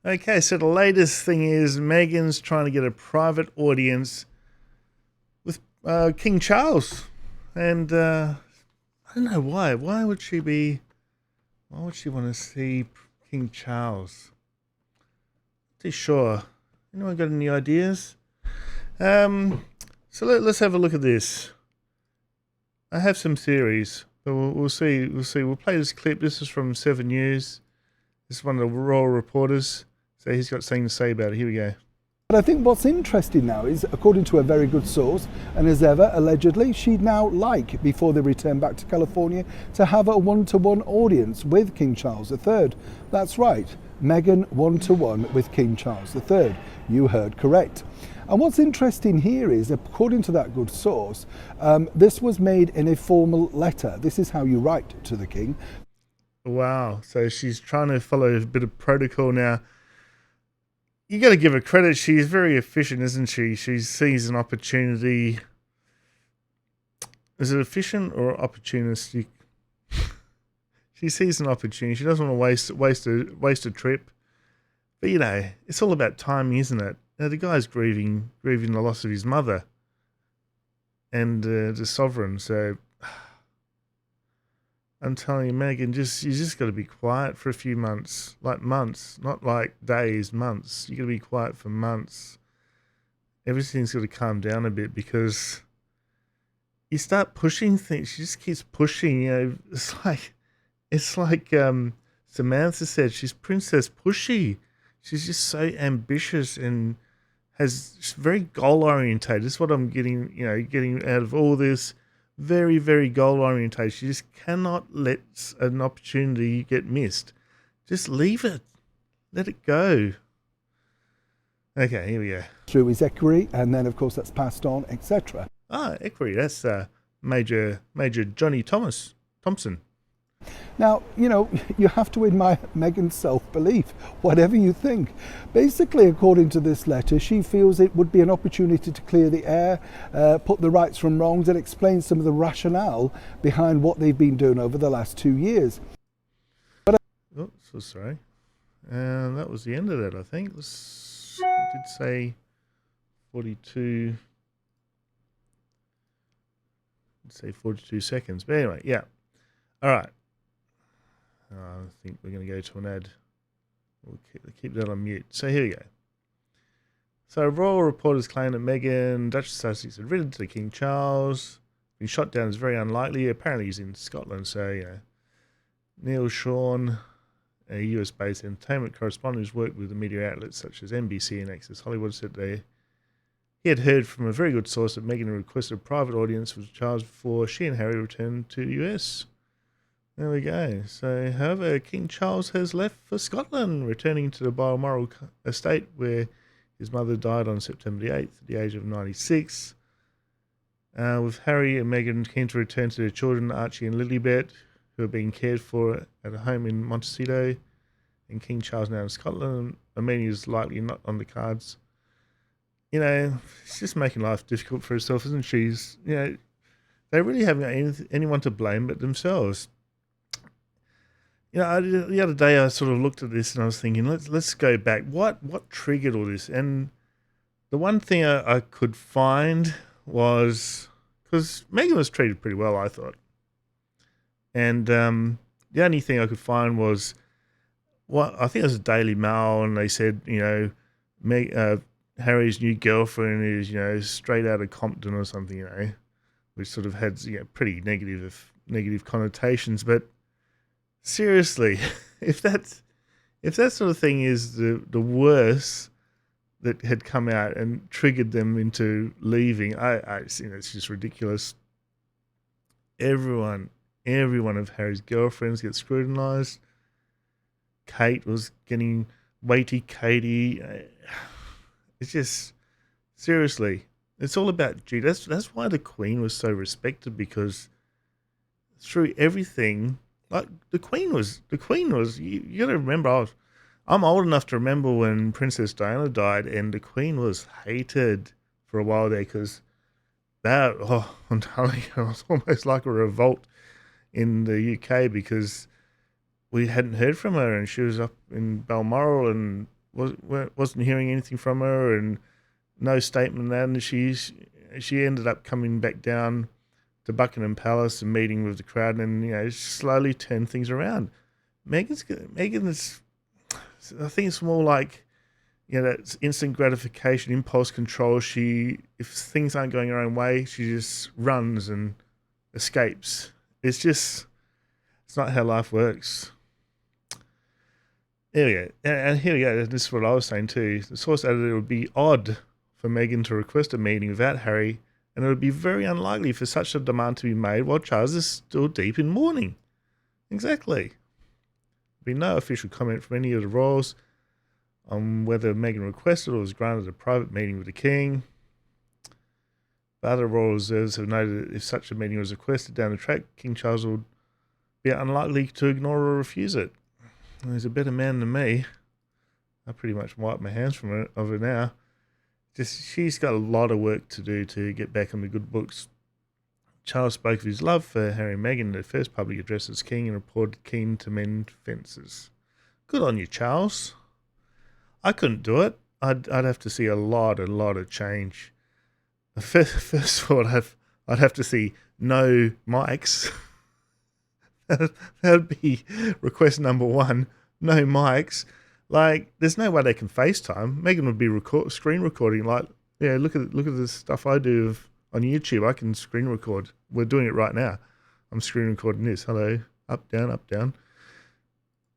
Okay, so the latest thing is Meghan's trying to get a private audience with King Charles, and I don't know why. Why would she be? Why would she want to see King Charles? Not too sure. Anyone got any ideas? Um, so let's have a look at this. I have some theories, but we'll see. We'll see. We'll play this clip. This is from 7 News. This is one of the royal reporters. So he's got something to say about it. Here we go. But I think what's interesting now is, according to a very good source, and as ever, allegedly, she'd now like, before they return back to California, to have a one-to-one audience with King Charles III. That's right, Meghan one-to-one with King Charles III. You heard correct. And what's interesting here is, according to that good source, this was made in a formal letter. This is how you write to the king. Wow. So she's trying to follow a bit of protocol now. You got to give her credit. She's very efficient, isn't she? She sees an opportunity. Is it efficient or opportunistic? She sees an opportunity. She doesn't want to waste a trip. But it's all about timing, isn't it? The guy's grieving the loss of his mother and the sovereign. So I'm telling you, Meghan, you just got to be quiet for a few months, like months, not like days, months. You got to be quiet for months. Everything's got to calm down a bit because you start pushing things. She just keeps pushing. It's like Samantha said. She's Princess Pushy. She's just so ambitious and she's very goal orientated. This is what I'm getting out of all this. Very, very goal oriented. You just cannot let an opportunity get missed. Just leave it. Let it go. Okay, here we go. Through his equerry, and then, of course, that's passed on, etc. Equerry. That's Major Johnny Thompson. Now, you have to admire Meghan's self-belief, whatever you think. Basically, according to this letter, she feels it would be an opportunity to clear the air, put the rights from wrongs, and explain some of the behind what they've been doing over the last 2 years. So sorry. And that was the end of that, I think. It did say 42. Say 42 seconds. But anyway, yeah. All right. I think we're going to go to an ad. We'll keep that on mute. So here we go. So royal reporters claim that Meghan, Duchess of Sussex, had written to King Charles. Being shot down is very unlikely. Apparently he's in Scotland. So, Neil Sean, a US-based entertainment correspondent who's worked with the media outlets such as NBC and Access Hollywood, said he had heard from a very good source that Meghan requested a private audience with Charles before she and Harry returned to the US. There we go. So, however, King Charles has left for Scotland, returning to the Balmoral estate where his mother died on September the 8th at the age of 96. With Harry and Meghan keen to return to their children, Archie and Lilibet, who are being cared for at a home in Montecito, and King Charles now in Scotland. Amelia is likely not on the cards. She's just making life difficult for herself, isn't she? They really haven't anyone to blame but themselves. The other day I sort of looked at this and I was thinking, let's go back. What triggered all this? And the one thing I could find was, because Meghan was treated pretty well, I thought. And the only thing I could find was, I think it was a Daily Mail, and they said, Harry's new girlfriend is, straight out of Compton or something, which sort of had, pretty negative connotations. But seriously, if that sort of thing is the worst that had come out and triggered them into leaving, I it's just ridiculous. Every one of Harry's girlfriends gets scrutinised. Kate was getting weighty Katie. It's just, seriously, it's all about duty. That's why the Queen was so respected, because through everything, like the Queen was. You got to remember, I'm old enough to remember when Princess Diana died, and the Queen was hated for a while there because I'm telling you, it was almost like a revolt in the UK because we hadn't heard from her, and she was up in Balmoral and wasn't hearing anything from her, and no statement. And she ended up coming back down to Buckingham Palace and meeting with the crowd, and slowly turned things around. Meghan is, I think it's more like, that's instant gratification, impulse control. If things aren't going her own way, she just runs and escapes. It's not how life works. There we go. And here we go. This is what I was saying too. The source added it would be odd for Meghan to request a meeting without Harry, and it would be very unlikely for such a demand to be made while Charles is still deep in mourning. Exactly. There'd be no official comment from any of the royals on whether Meghan requested or was granted a private meeting with the King. But other royal reserves have noted that if such a meeting was requested down the track, King Charles would be unlikely to ignore or refuse it. He's a better man than me. I pretty much wipe my hands of her now. She's got a lot of work to do to get back on the good books. Charles spoke of his love for Harry and Meghan in their first public address as king and reported keen to mend fences. Good on you, Charles. I couldn't do it. I'd have to see a lot of change. First of all, I'd have to see no mics. That'd be request number one. No mics. Like, there's no way they can FaceTime. Meghan would be screen recording. Like, look at the stuff I do on YouTube. I can screen record. We're doing it right now. I'm screen recording this. Hello, up, down, up, down.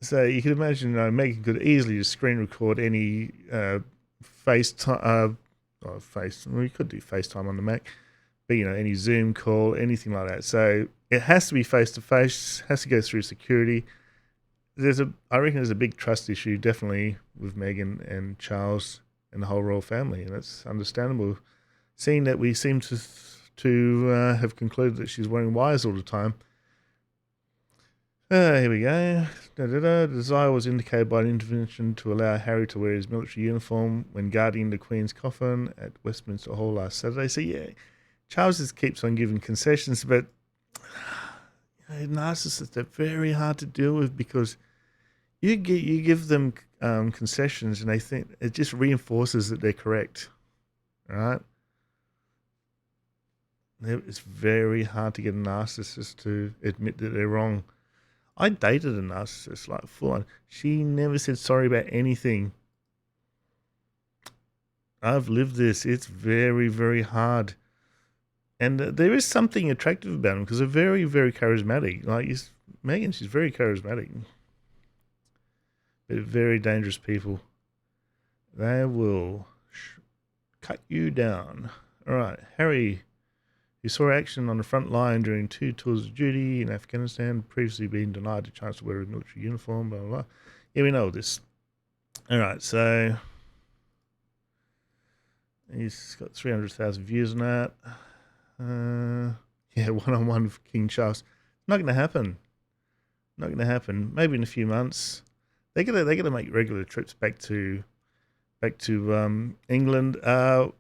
So you can imagine, Meghan could easily just screen record any FaceTime. We could do FaceTime on the Mac, but any Zoom call, anything like that. So it has to be face to face. Has to go through security. I reckon there's a big trust issue, definitely, with Meghan and Charles and the whole royal family, and that's understandable, seeing that we seem to have concluded that she's wearing wires all the time. Here we go. The desire was indicated by an intervention to allow Harry to wear his military uniform when guarding the Queen's coffin at Westminster Hall last Saturday. So Charles just keeps on giving concessions, but narcissists are very hard to deal with, because you give them concessions and they think it just reinforces that they're correct. All right? It's very hard to get a narcissist to admit that they're wrong. I dated a narcissist, like, full on. She never said sorry about anything. I've lived this. It's very, very hard. And there is something attractive about them, because they're very, very charismatic. Like, Meghan, she's very charismatic. They're very dangerous people. They will cut you down. All right, Harry, who saw action on the front line during 2 tours of duty in Afghanistan, previously been denied the chance to wear a military uniform, blah, blah, blah. Yeah, we know this. All right, so he's got 300,000 views on that. One-on-one with King Charles. Not going to happen. Not going to happen. Maybe in a few months. They're gonna make regular trips back to England. I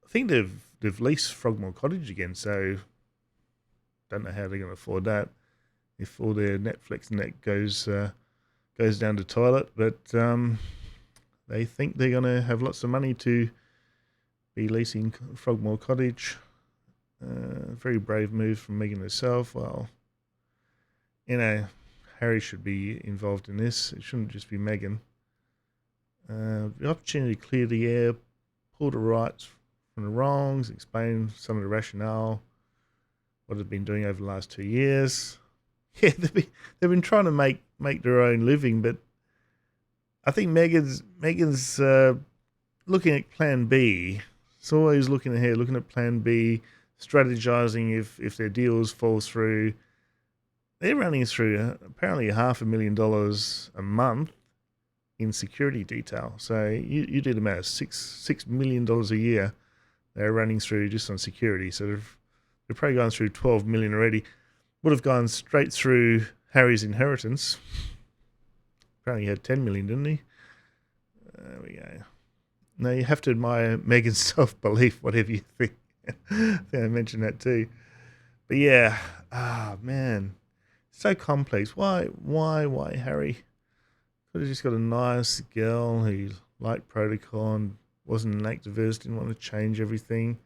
think they've leased Frogmore Cottage again, so don't know how they're going to afford that if all their Netflix net goes down the toilet. But they think they're going to have lots of money to be leasing Frogmore Cottage. Very brave move from Meghan herself. Well, Harry should be involved in this. It shouldn't just be Meghan. The opportunity to clear the air, pull the rights from the wrongs, explain some of the rationale, what they've been doing over the last 2 years. Yeah, they've been trying to make their own living, but I think Meghan's looking at Plan B. It's always looking ahead, looking at Plan B, strategizing if their deals fall through. They're running through apparently $500,000 a month in security detail. So you did about $6 million a year they're running through just on security. So they've probably gone through $12 million already. Would have gone straight through Harry's inheritance. Apparently he had $10 million, didn't he? There we go. Now you have to admire Meghan's self-belief, whatever you think. I think I mentioned that too. But yeah, man. So complex. Why Harry? Could have just got a nice girl who liked protocol and wasn't an activist, didn't want to change everything.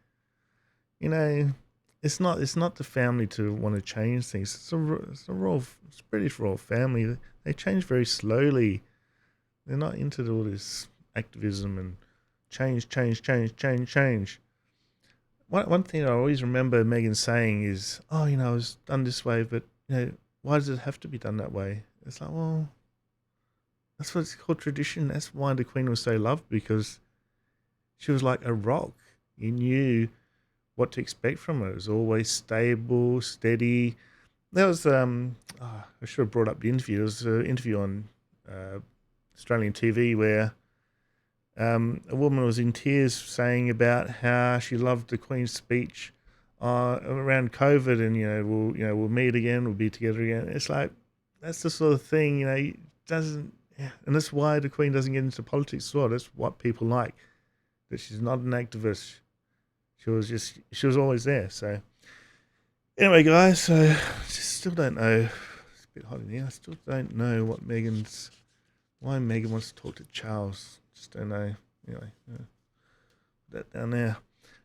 You know, it's not the family to want to change things. It's a British royal family. They change very slowly. They're not into all this activism and change. One thing I always remember Meghan saying is, "Oh, you know, it was done this way, but you know, why does it have to be done that way?" It's like, well, that's what it's called tradition. That's why the Queen was so loved, because she was like a rock. You knew what to expect from her. It was always stable, steady. There was I should have brought up the interview. There was an interview on Australian TV where a woman was in tears saying about how she loved the Queen's speech around COVID, and we'll meet again, we'll be together again. It's like that's the sort of thing, doesn't, yeah. And that's why the Queen doesn't get into politics as well. That's what people like. That she's not an activist. She was always there. So anyway, guys, so just still don't know. It's a bit hot in here. I still don't know why Meghan wants to talk to Charles. Just don't know. Anyway, put that down there.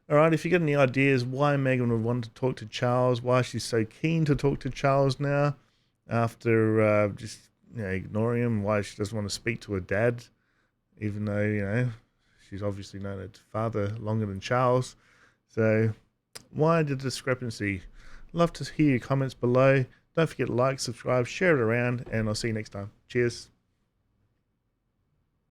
All right, if you got any ideas why Meghan would want to talk to Charles, why she's so keen to talk to Charles now after just ignoring him, why she doesn't want to speak to her dad, even though she's obviously known her father longer than Charles. So why the discrepancy? Love to hear your comments below. Don't forget to like, subscribe, share it around, and I'll see you next time. Cheers.